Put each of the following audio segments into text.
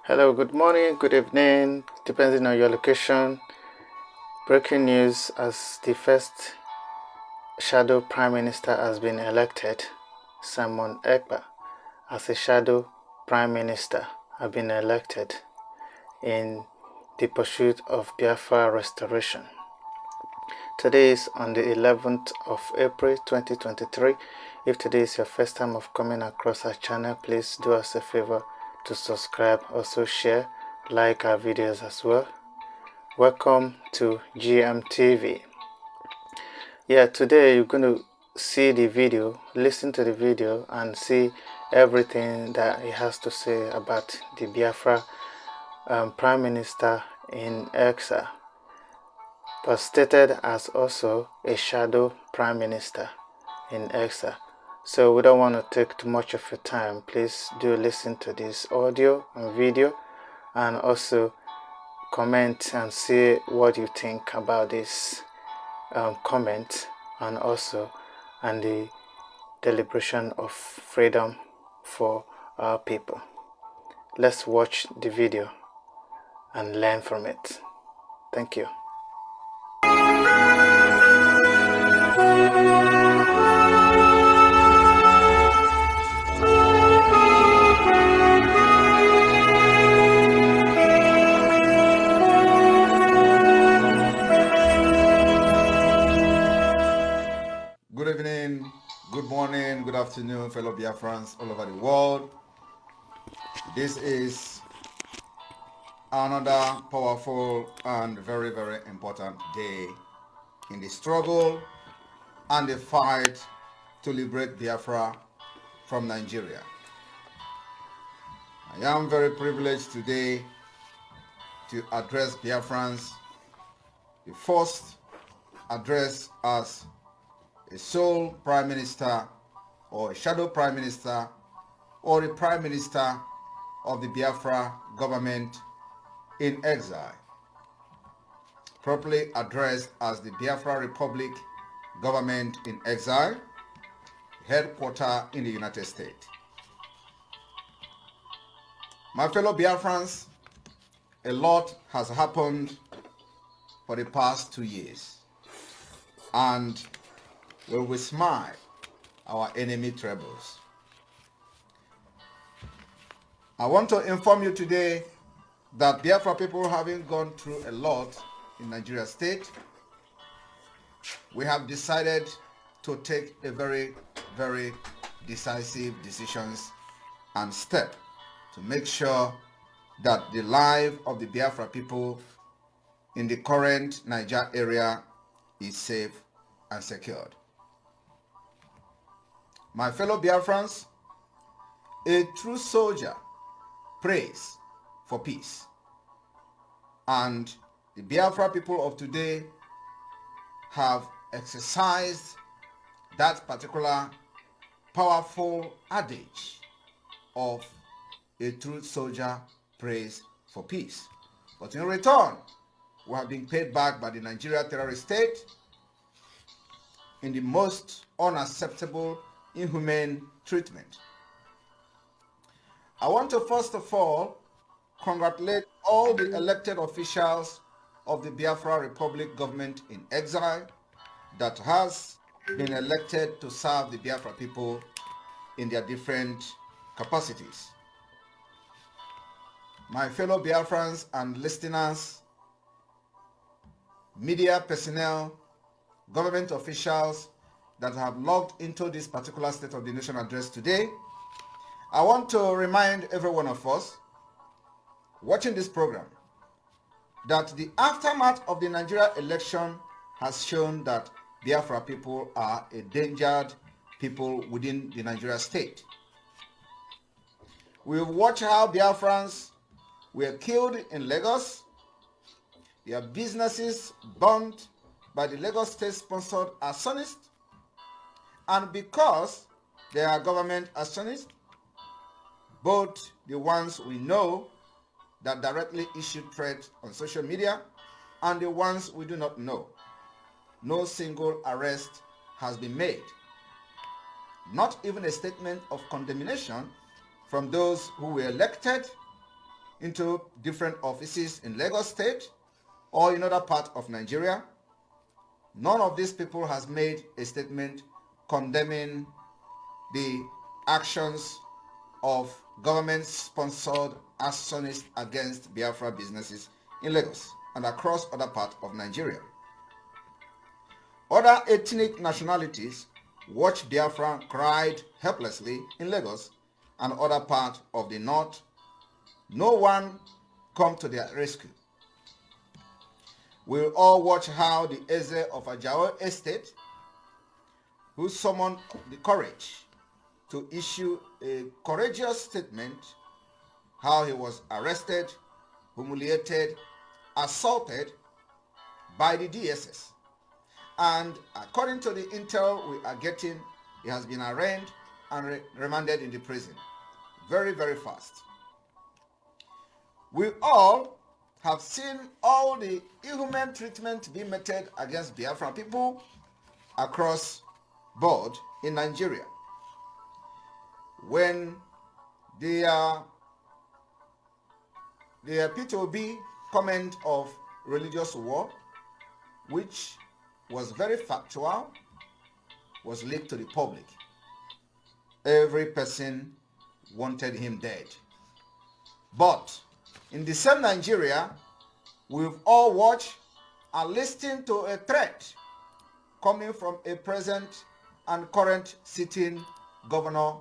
Hello, good morning, good evening, depending on your location. Breaking news as the first shadow prime minister has been elected. Simon Ekpa as a shadow prime minister have been elected in the pursuit of Biafra restoration. Today is on the 11th of April 2023. If today is your first time of coming across our channel, please do us a favor to subscribe, also share, like our videos as well. Welcome to GMTV. Today you're going to see the video, listen to the video and see everything that he has to say about the Biafra Prime Minister in exile, but stated as also a shadow Prime Minister in exile. So we don't want to take too much of your time. Please do listen to this audio and video, and also comment and say what you think about this comment, and also the deliberation of freedom for our people. Let's watch the video and learn from it. Thank you. Good evening, good morning, good afternoon, fellow Biafrans all over the world. This is another powerful and very, very important day in the struggle and the fight to liberate Biafra from Nigeria. I am very privileged today to address Biafrans, the first address as a sole prime minister or a shadow prime minister or a prime minister of the Biafra government in exile, properly addressed as the Biafra Republic government in exile, headquartered in the United States. My fellow Biafrans, a lot has happened for the past 2 years, and when we smile, our enemy trembles. I want to inform you today that Biafra people, having gone through a lot in Nigeria state, we have decided to take a very, very decisive decisions and step to make sure that the life of the Biafra people in the current Niger area is safe and secured. My fellow Biafrans, a true soldier prays for peace. And the Biafra people of today have exercised that particular powerful adage of a true soldier prays for peace. But in return, we have been paid back by the Nigeria terrorist state in the most unacceptable, inhumane treatment. I want to first of all congratulate all the elected officials of the Biafra Republic government in exile that has been elected to serve the Biafra people in their different capacities. My fellow Biafrans and listeners, media personnel, government officials that have logged into this particular State of the Nation address today, I want to remind every one of us watching this program that the aftermath of the Nigeria election has shown that Biafra people are endangered people within the Nigeria state. We've watched how Biafrans were killed in Lagos, their businesses burned by the Lagos state-sponsored arsonists, and because they are government arsonists, both the ones we know that directly issued threats on social media and the ones we do not know, no single arrest has been made. Not even a statement of condemnation from those who were elected into different offices in Lagos State or in other parts of Nigeria. None of these people has made a statement condemning the actions of government-sponsored arsonists against Biafra businesses in Lagos and across other parts of Nigeria. Other ethnic nationalities watched Biafra cried helplessly in Lagos and other parts of the north. No one come to their rescue. We'll all watch how the Eze of Ajao Estate, who summoned the courage to issue a courageous statement, how he was arrested, humiliated, assaulted by the DSS. And according to the intel we are getting, he has been arraigned and remanded in the prison. Very, very fast. We all have seen all the inhuman treatment being meted against Biafra people across board in Nigeria. When the P2B comment of religious war, which was very factual, was leaked to the public, every person wanted him dead. But in the same Nigeria, we've all watched and listened to a threat coming from a present and current sitting governor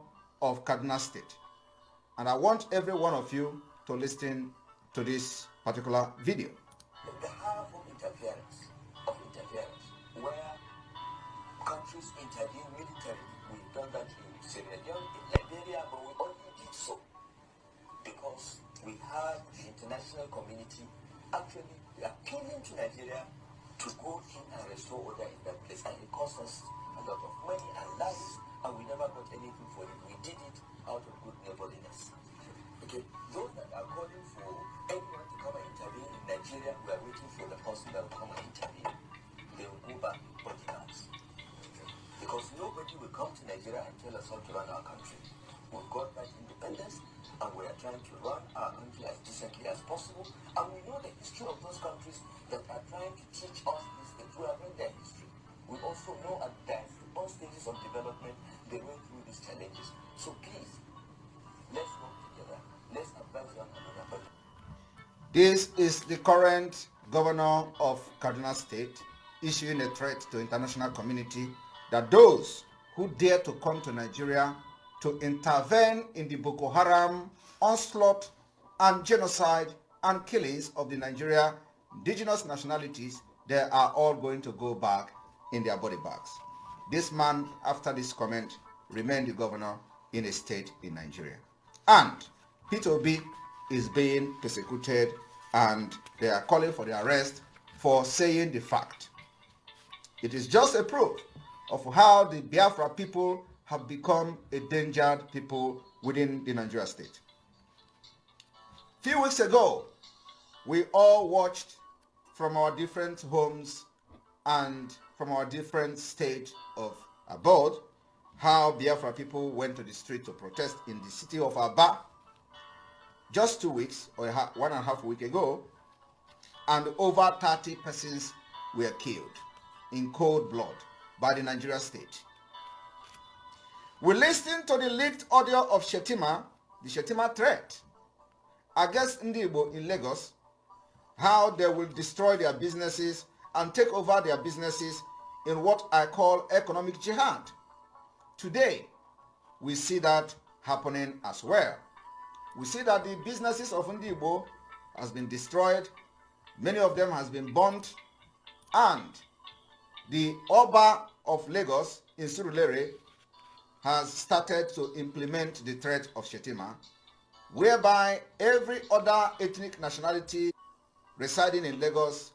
of Kaduna State. And I want every one of you to listen to this particular video. The half of interference, where countries intervene militarily. We've done that in Sierra Leone, in Liberia, but we only did so because we had the international community actually appealing to Nigeria to go in and restore order in that place. And it cost us a lot of money and lives, and we never got anything for it. We did it out of good neighborliness. Okay, those that are calling for anyone to come and intervene in Nigeria, we are waiting for the person that will come and intervene. They will go back with bodyguards. Because nobody will come to Nigeria and tell us how to run our country. We've got that independence, and we are trying to run our country as decently as possible. And we know the history of those countries that are trying to teach us this, that we have read their history. We also know at all stages of development, they went through these challenges. So please, let's work together. Let's advise one another. But this is the current governor of Kaduna State issuing a threat to international community that those who dare to come to Nigeria to intervene in the Boko Haram onslaught and genocide and killings of the Nigeria indigenous nationalities, they are all going to go back in their body bags. This man, after this comment, remained the governor in a state in Nigeria. And P2B is being persecuted, and they are calling for the arrest for saying the fact. It is just a proof of how the Biafra people have become endangered people within the Nigeria state. Few weeks ago, we all watched from our different homes and from our different state of abode how Biafra people went to the street to protest in the city of Aba just 2 weeks or 1.5 weeks ago, and over 30 persons were killed in cold blood by the Nigeria state. We listened to the leaked audio of Shetima, the Shetima threat against Ndibo in Lagos, how they will destroy their businesses and take over their businesses in what I call economic jihad. Today, we see that happening as well. We see that the businesses of Ndibo has been destroyed, many of them has been burnt, and the Oba of Lagos in Surulere has started to implement the threat of Shetima, whereby every other ethnic nationality residing in Lagos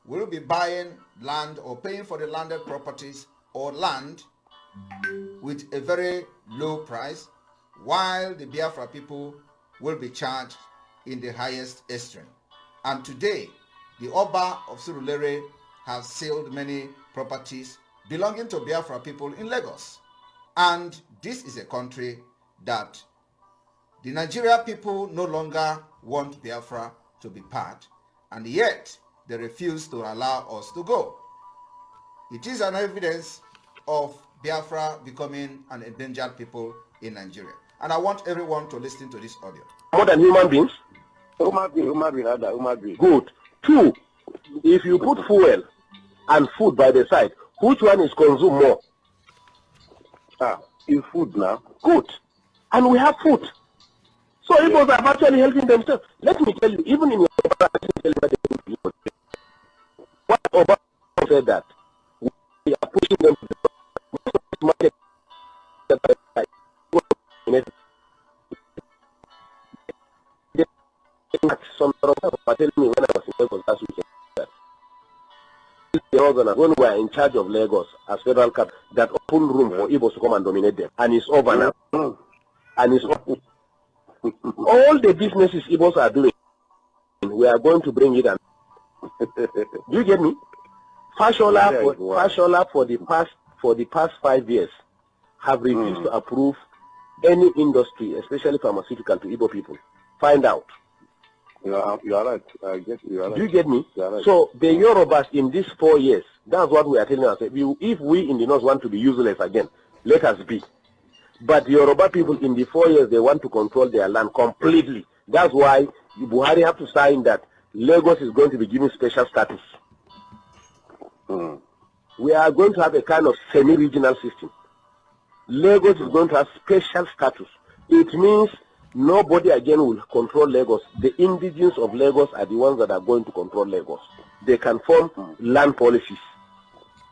will be buying land or paying for the landed properties or land with a very low price, while the Biafra people will be charged in the highest extreme. And today, the Oba of Surulere has sealed many properties belonging to Biafra people in Lagos. And this is a country that the Nigeria people no longer want Biafra to be part, and yet they refuse to allow us to go. It is an evidence of Biafra becoming an endangered people in Nigeria. And I want everyone to listen to this audio. More than human beings? Human being. Good. Two, if you put fuel and food by the side, which one is consumed more? Is food now. Good. And we have food. So Igbos are actually helping themselves. Let me tell you, even in your what Obama said that we are pushing them to the market. Some were telling me when I was in Lagos last weekend that when we are in charge of Lagos as federal cap, that open room for Igbos to come and dominate them, and it's over now. And it's over. All the businesses Igbos are doing, we are going to bring it and do you get me? Fashola for the past 5 years have refused to approve any industry, especially pharmaceutical, to Igbo people. Find out. You are right. I get you. Right. Do you get me? Right. So the Yorubas in these 4 years, that's what we are telling ourselves. If we in the north want to be useless again, let us be. But the Yoruba people in the 4 years, they want to control their land completely. That's why Buhari have to sign that Lagos is going to be given special status. We are going to have a kind of semi-regional system. Lagos is going to have special status. It means nobody again will control Lagos. The indigenes of Lagos are the ones that are going to control Lagos. They can form land policies.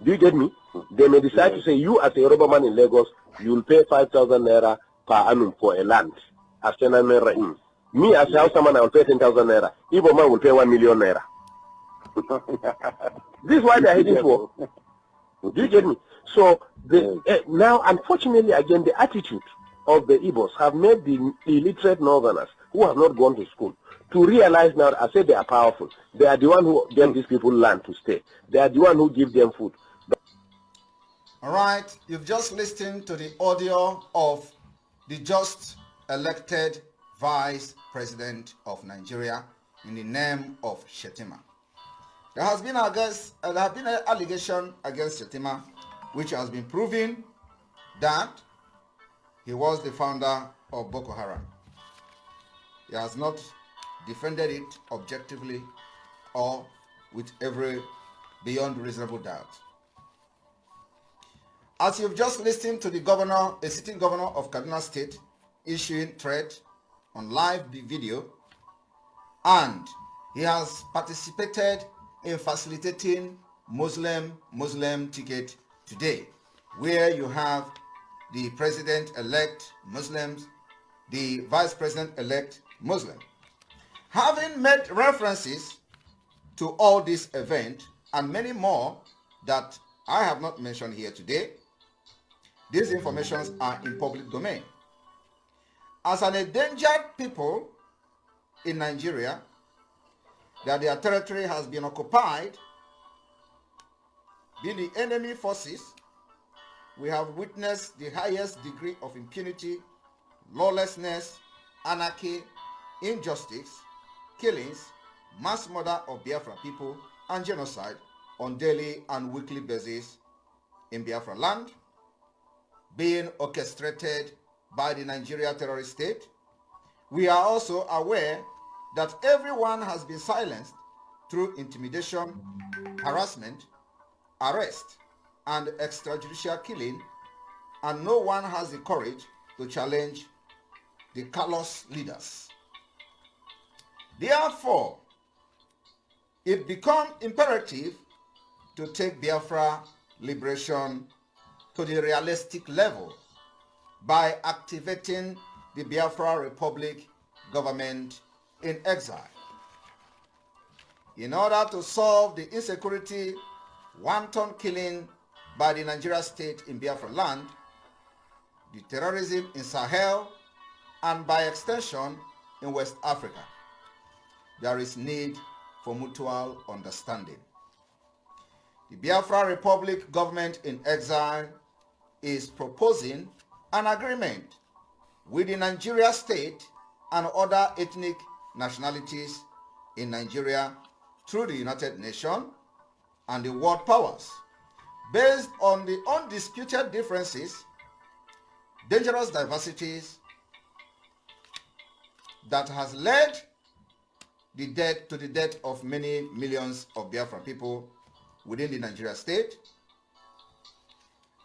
Do you get me? They may decide to say, you as a Yoruba man in Lagos, you will pay 5,000 naira per annum for a land. As me as a Hausa man, I will pay 10,000 naira. Igbo man will pay 1 million naira. This is why they are heading for. Do you get me? So now, unfortunately, again, the attitude of the Igbos have made the illiterate northerners who have not gone to school to realize now, I say they are powerful. They are the one who gave these people land to stay. They are the one who give them food. All right, you've just listened to the audio of the just elected Vice President of Nigeria in the name of Shetima. There has been an allegation against Shetima, which has been proven that he was the founder of Boko Haram. He has not defended it objectively or with every beyond reasonable doubt. As you've just listened to the governor, a sitting governor of Kaduna State, issuing threat on live video, and he has participated in facilitating Muslim ticket today, where you have the president-elect Muslims, the vice president-elect Muslim. Having made references to all these events and many more that I have not mentioned here today, these informations are in public domain. As an endangered people in Nigeria, that their territory has been occupied by the enemy forces, we have witnessed the highest degree of impunity, lawlessness, anarchy, injustice, killings, mass murder of Biafra people, and genocide on daily and weekly basis in Biafra land, being orchestrated by the Nigeria terrorist state. We are also aware that everyone has been silenced through intimidation, harassment, arrest, and extrajudicial killing, and no one has the courage to challenge the callous leaders. Therefore, it becomes imperative to take Biafra liberation to the realistic level by activating the Biafra Republic government in exile. In order to solve the insecurity, wanton killing by the Nigeria state in Biafra land, the terrorism in Sahel, and by extension in West Africa, there is need for mutual understanding. The Biafra Republic government in exile is proposing an agreement with the Nigeria state and other ethnic nationalities in Nigeria through the United Nations and the world powers based on the undisputed differences, dangerous diversities that has led to the death of many millions of Biafra people within the Nigeria state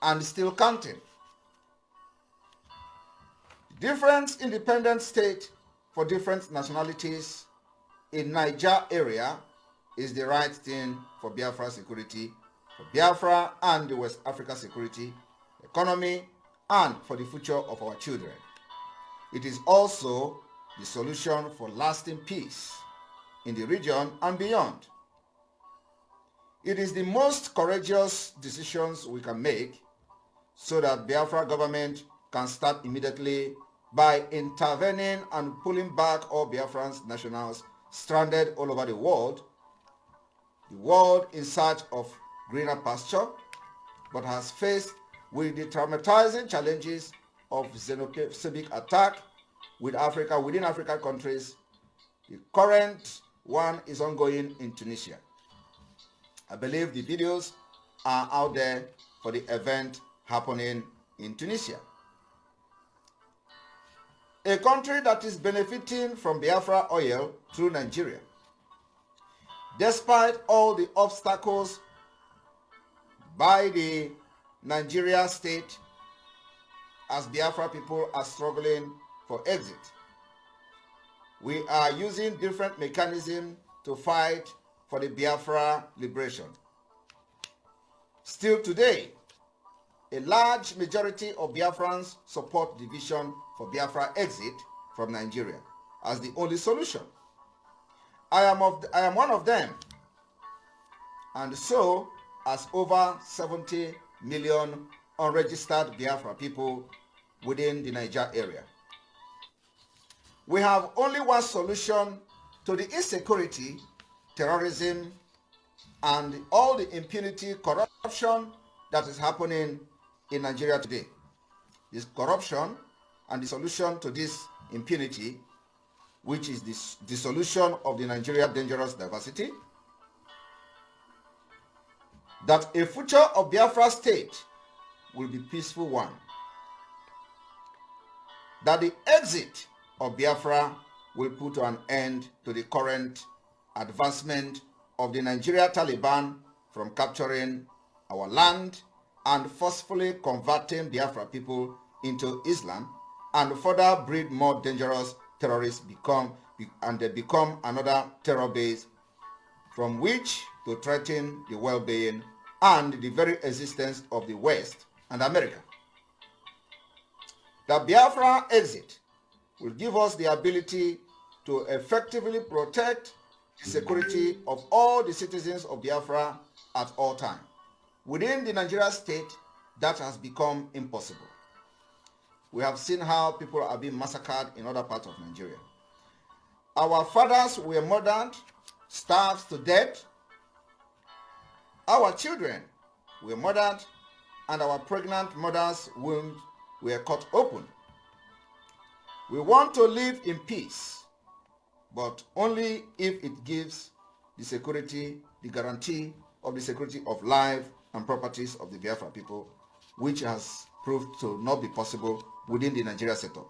and still counting. Different independent state for different nationalities in Niger area is the right thing for Biafra security, for Biafra and the West Africa security, economy, and for the future of our children. It is also the solution for lasting peace in the region and beyond. It is the most courageous decisions we can make so that Biafra government can start immediately by intervening and pulling back all Biafran nationals stranded all over the world in search of greener pasture, but has faced with the traumatizing challenges of xenophobic attack within African countries. The current one is ongoing in Tunisia. I believe the videos are out there for the event happening in Tunisia. A country that is benefiting from Biafra oil through Nigeria. Despite all the obstacles by the Nigeria state as Biafra people are struggling for exit, we are using different mechanisms to fight for the Biafra liberation. Still today, a large majority of Biafrans support the vision for Biafra exit from Nigeria as the only solution. I am one of them, and so as over 70 million unregistered Biafra people within the Niger area. We have only one solution to the insecurity, terrorism, and all the impunity, corruption that is happening in Nigeria today. This corruption and the solution to this impunity, which is the solution of the Nigeria dangerous diversity, that a future of Biafra state will be peaceful one, that the exit of Biafra will put an end to the current advancement of the Nigeria Taliban from capturing our land and forcefully converting Biafra people into Islam and further breed more dangerous terrorists and they become another terror base from which to threaten the well-being and the very existence of the West and America. The Biafra exit will give us the ability to effectively protect the security of all the citizens of Biafra at all times. Within the Nigeria state, that has become impossible. We have seen how people are being massacred in other parts of Nigeria. Our fathers were murdered, starved to death. Our children were murdered, and our pregnant mothers' wombs were cut open. We want to live in peace, but only if it gives the security, the guarantee of the security of life and properties of the Biafra people, which has proved to not be possible within the Nigeria setup.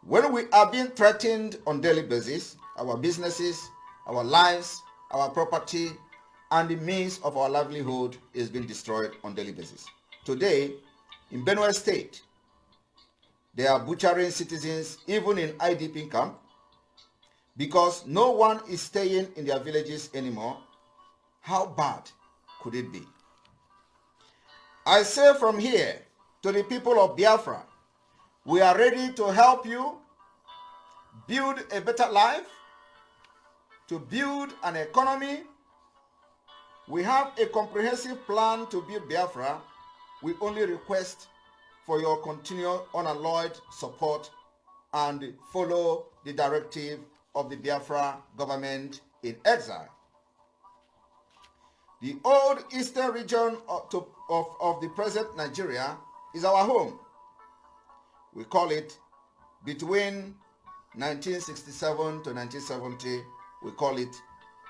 When we are being threatened on daily basis, our businesses, our lives, our property, and the means of our livelihood is being destroyed on daily basis. Today, in Benue State, they are butchering citizens even in IDP camp because no one is staying in their villages anymore. How bad could it be? I say from here to the people of Biafra, we are ready to help you build a better life, to build an economy. We have a comprehensive plan to build Biafra. We only request for your continued unalloyed support and follow the directive of the Biafra government in exile. The old eastern region of the present Nigeria is our home. We call it between 1967 to 1970, we call it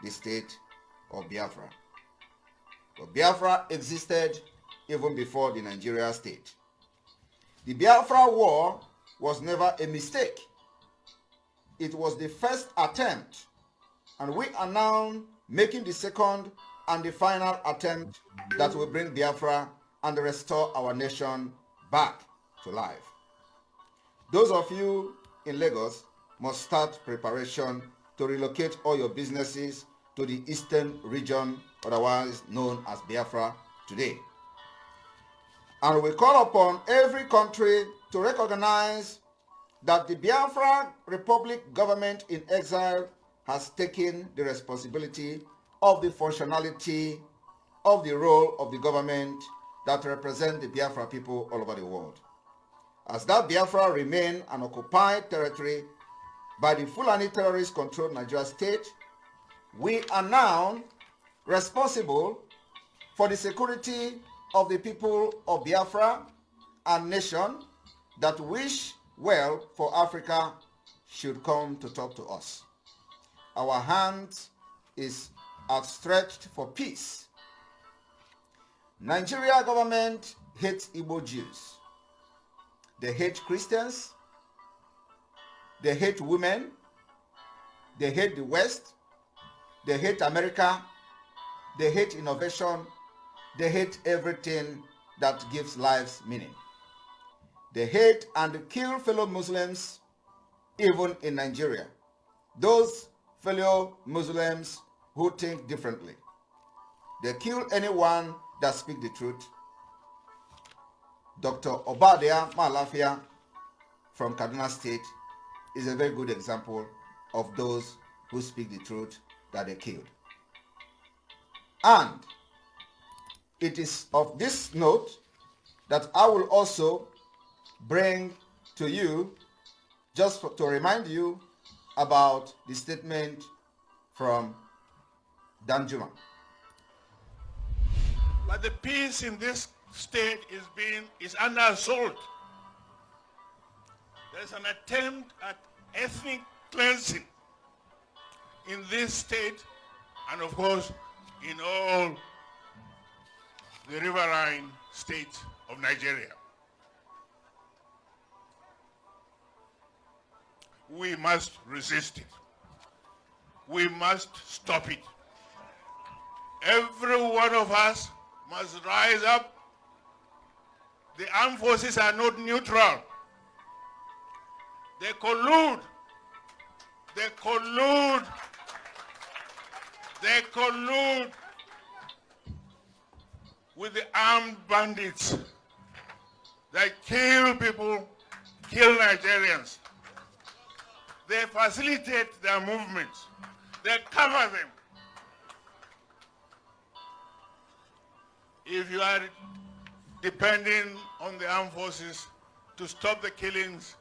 the state of Biafra. But Biafra existed even before the Nigeria state. The Biafra War was never a mistake. It was the first attempt, and we are now making the second and the final attempt that will bring Biafra and restore our nation back to life. Those of you in Lagos must start preparation to relocate all your businesses to the eastern region, otherwise known as Biafra today. And we call upon every country to recognize that the Biafra Republic government in exile has taken the responsibility of the functionality of the role of the government that represent the Biafra people all over the world. As that Biafra remain an occupied territory by the Fulani terrorist-controlled Nigeria state, we are now responsible for the security of the people of Biafra and nation that wish well for Africa should come to talk to us. Our hand is outstretched for peace. Nigeria government hates Igbo Jews. They hate Christians. They hate women. They hate the West. They hate America. They hate innovation. They hate everything that gives lives meaning. They hate and kill fellow Muslims even in Nigeria. Those fellow Muslims who think differently. They kill anyone that speaks the truth. Dr. Obadiah Malafia from Kaduna State is a very good example of those who speak the truth that they killed. And it is of this note that I will also bring to you, just to remind you about the statement from Danjuma. But the peace in this state is under assault. There's an attempt at ethnic cleansing in this state and of course in all the riverine states of Nigeria. We must resist it. We must stop it. Every one of us must rise up. The armed forces are not neutral. They collude. They collude. They collude with the armed bandits that kill people, kill Nigerians. They facilitate their movements. They cover them. If you are depending on the armed forces to stop the killings,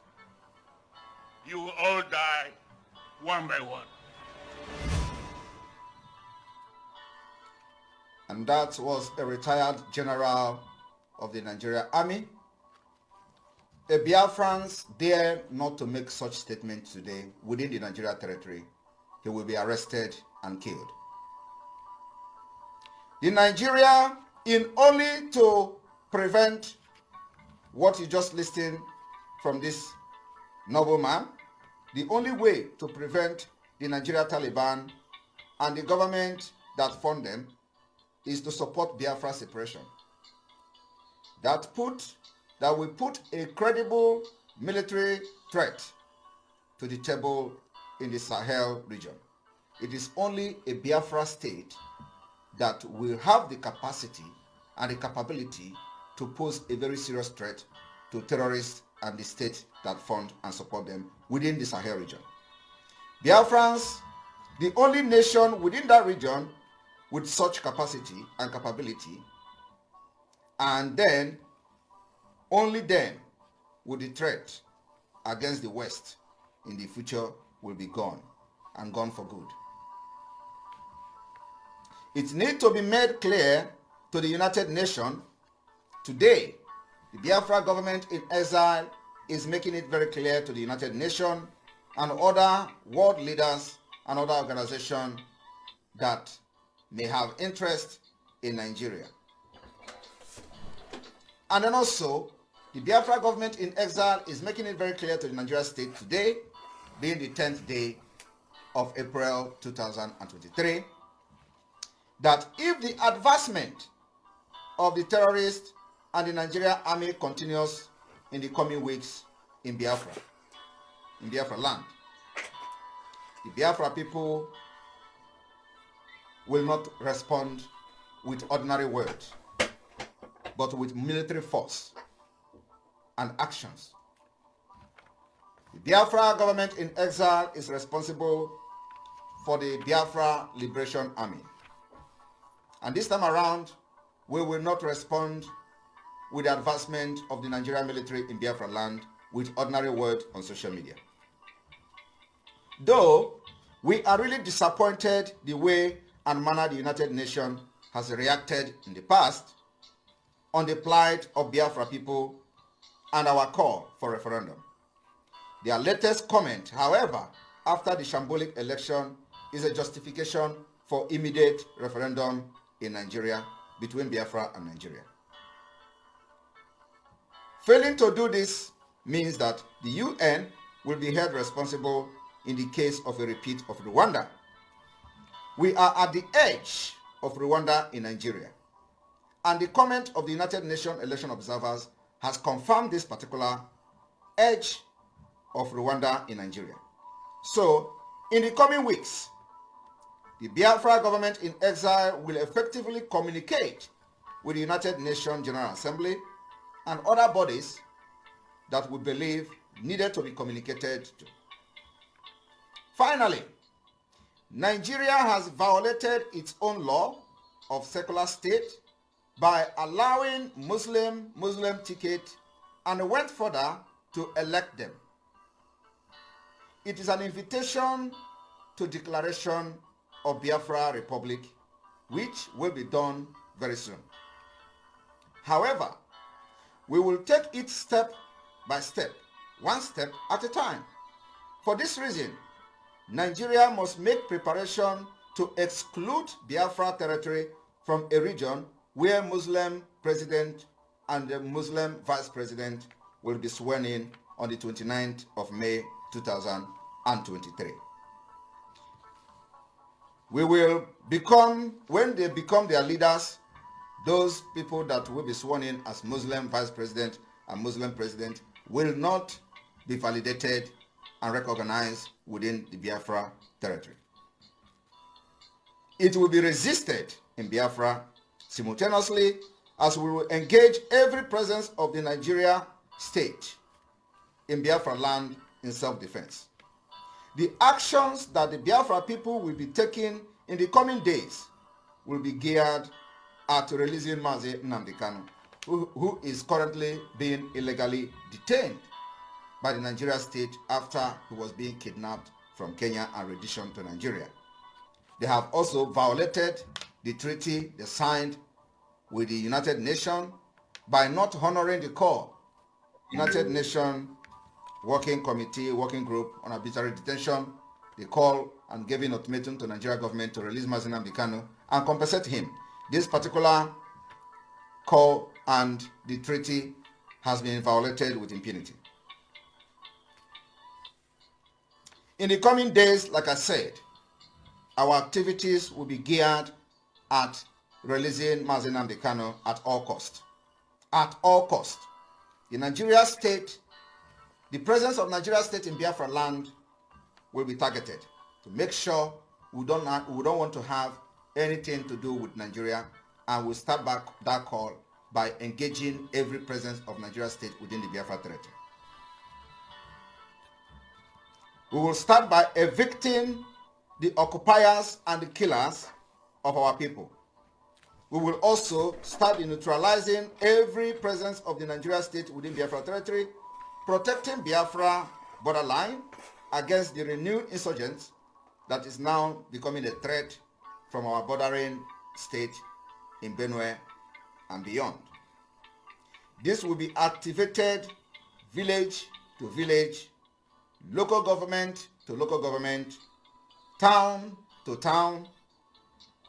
you will all die one by one. And that was a retired general of the Nigeria Army. A Biafrans dare not to make such statements today within the Nigeria territory. He will be arrested and killed. The Nigeria, in only to prevent what you just listened from this noble man, the only way to prevent the Nigeria Taliban and the government that fund them is to support Biafra separation. That will put a credible military threat to the table in the Sahel region. It is only a Biafra state that will have the capacity and the capability to pose a very serious threat to terrorists and the state that fund and support them within the Sahel region. Biafrans, the only nation within that region with such capacity and capability, and then, only then, would the threat against the West in the future will be gone, and gone for good. It needs to be made clear to the United Nations today. The Biafra government in exile is making it very clear to the United Nations and other world leaders and other organizations that may have interest in Nigeria. And then also, the Biafra government in exile is making it very clear to the Nigeria state today, being the 10th day of April 2023, that if the advancement of the terrorists and the Nigerian army continues in the coming weeks in Biafra land, the Biafra people will not respond with ordinary words, but with military force and actions. The Biafra government in exile is responsible for the Biafra Liberation Army. And this time around, we will not respond with the advancement of the Nigerian military in Biafra land with ordinary words on social media. Though we are really disappointed the way and manner the United Nations has reacted in the past on the plight of Biafra people and our call for referendum. Their latest comment, however, after the shambolic election is a justification for immediate referendum in Nigeria between Biafra and Nigeria. Failing to do this means that the UN will be held responsible in the case of a repeat of Rwanda. We are at the edge of Rwanda in Nigeria, and the comment of the United Nations election observers has confirmed this particular edge of Rwanda in Nigeria. So, in the coming weeks, the Biafra government in exile will effectively communicate with the United Nations General Assembly and other bodies that we believe needed to be communicated to. Finally, Nigeria has violated its own law of secular state by allowing Muslim ticket and went further to elect them. It is an invitation to declaration of Biafra Republic, which will be done very soon. However, we will take it step by step, one step at a time. For this reason, Nigeria must make preparation to exclude Biafra territory from a region where Muslim president and the Muslim vice president will be sworn in on the 29th of May 2023. We will become, when they become their leaders, those people that will be sworn in as Muslim vice president and Muslim president will not be validated and recognized within the Biafra territory. It will be resisted in Biafra simultaneously as we will engage every presence of the Nigeria state in Biafra land in self-defense. The actions that the Biafra people will be taking in the coming days will be geared at releasing Mazi Nnamdi Kanu, who is currently being illegally detained by the Nigeria state after he was being kidnapped from Kenya and renditioned to Nigeria. They have also violated the treaty they signed with the United Nations by not honoring the call. United Nations Working Group on Arbitrary Detention, they call and giving ultimatum to Nigeria government to release Mazi Nnamdi Kanu and compensate him. This particular call and the treaty has been violated with impunity. In the coming days, like I said, our activities will be geared at releasing Mazi Nnamdi Kanu at all cost. At all cost. The Nigeria state, the presence of Nigeria state in Biafra land will be targeted to make sure we don't want to have anything to do with Nigeria, and we'll start back that call by engaging every presence of Nigeria state within the Biafra territory. We will start by evicting the occupiers and the killers of our people. We will also start in neutralizing every presence of the Nigeria state within Biafra territory, protecting Biafra borderline against the renewed insurgents that is now becoming a threat from our bordering state in Benue and beyond. This will be activated village to village, local government to local government, town to town,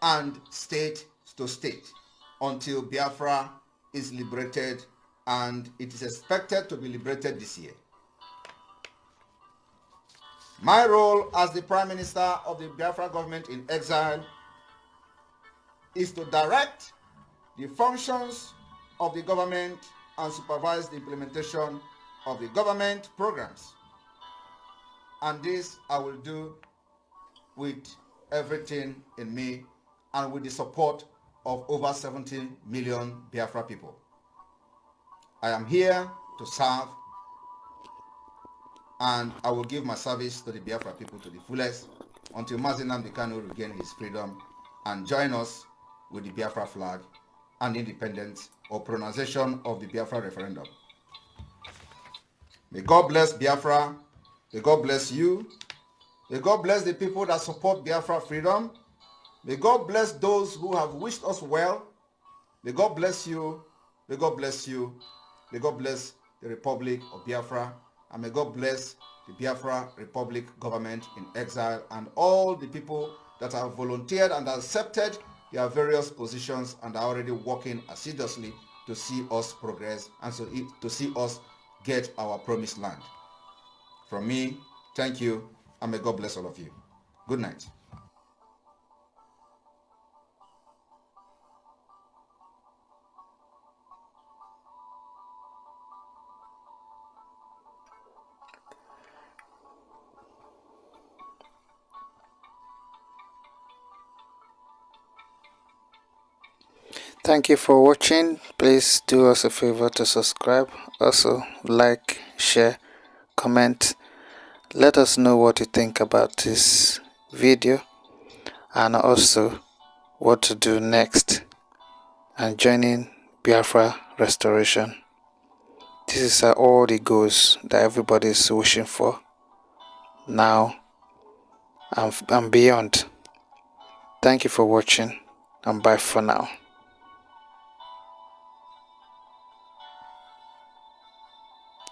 and state to state until Biafra is liberated, and it is expected to be liberated this year. My role as the Prime Minister of the Biafra government in exile is to direct the functions of the government and supervise the implementation of the government programs. And this I will do with everything in me and with the support of over 70 million Biafra people. I am here to serve, and I will give my service to the Biafra people to the fullest until Mazi Nnamdi Kanu regain his freedom and join us with the Biafra flag and independence or pronunciation of the Biafra referendum. May God bless Biafra. May God bless you. May God bless the people that support Biafra freedom. May God bless those who have wished us well. May God bless you. May God bless you. May God bless the Republic of Biafra. And may God bless the Biafra Republic government in exile and all the people that have volunteered and accepted their various positions and are already working assiduously to see us progress and so to see us get our promised land. From me, thank you, and may God bless all of you. Good night. Thank you for watching. Please do us a favor to subscribe. Also like, share, comment. Let us know what you think about this video and also what to do next and joining Biafra restoration. This is all the goals that everybody is wishing for now and beyond. Thank you for watching, and bye for now.